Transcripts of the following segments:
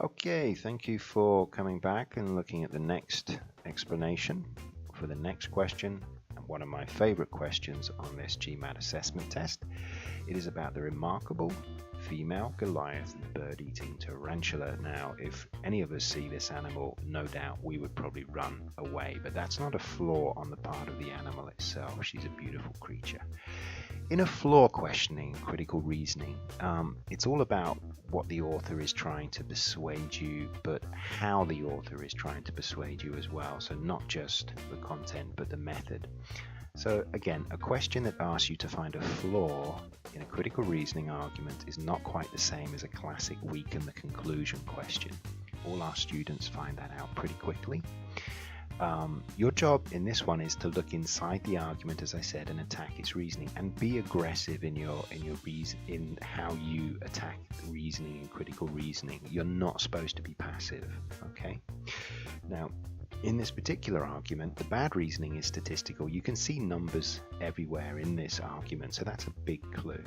Okay, thank you for coming back and looking at the next explanation for the next question. And one of my favorite questions on this GMAT assessment test. It is about the remarkable female Goliath bird-eating tarantula. Now, if any of us see this animal, no doubt we would probably run away, but that's not a flaw on the part of the animal itself. She's a beautiful creature. In a flaw questioning, critical reasoning, it's all about what the author is trying to persuade you, but how the author is trying to persuade you as well. So not just the content, but the method. So again, a question that asks you to find a flaw in a critical reasoning argument is not quite the same as a classic weaken the conclusion question. All our students find that out pretty quickly. Your job in this one is to look inside the argument, as I said, and attack its reasoning, and be aggressive in how you attack reasoning and critical reasoning. You're not supposed to be passive, okay? Now, in this particular argument, the bad reasoning is statistical. You can see numbers everywhere in this argument, so that's a big clue.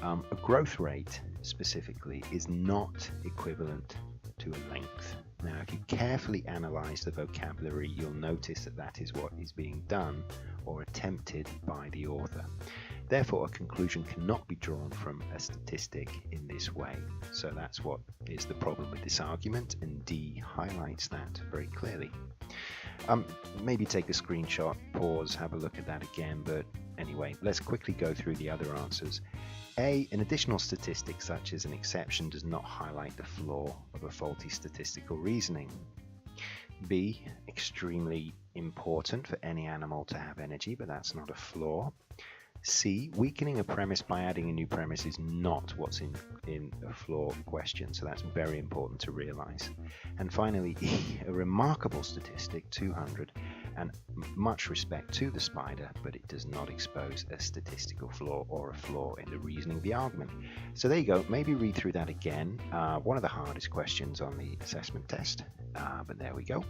A growth rate, specifically, is not equivalent to a length. Now, if you carefully analyze the vocabulary, you'll notice that that is what is being done or attempted by the author. Therefore, a conclusion cannot be drawn from a statistic in this way. So that's what is the problem with this argument, and D highlights that very clearly. Maybe take a screenshot, pause, have a look at that again, but anyway, let's quickly go through the other answers. A, an additional statistic such as an exception does not highlight the flaw of a faulty statistical reasoning. B, extremely important for any animal to have energy, but that's not a flaw. C, weakening a premise by adding a new premise is not what's in a flaw question, so that's very important to realize. And finally, E, a remarkable statistic, 200, and much respect to the spider, but it does not expose a statistical flaw or a flaw in the reasoning of the argument. So there you go, maybe read through that again. One of the hardest questions on the assessment test, but there we go.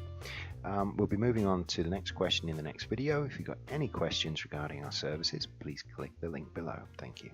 We'll be moving on to the next question in the next video. If you've got any questions regarding our services, please click the link below. Thank you.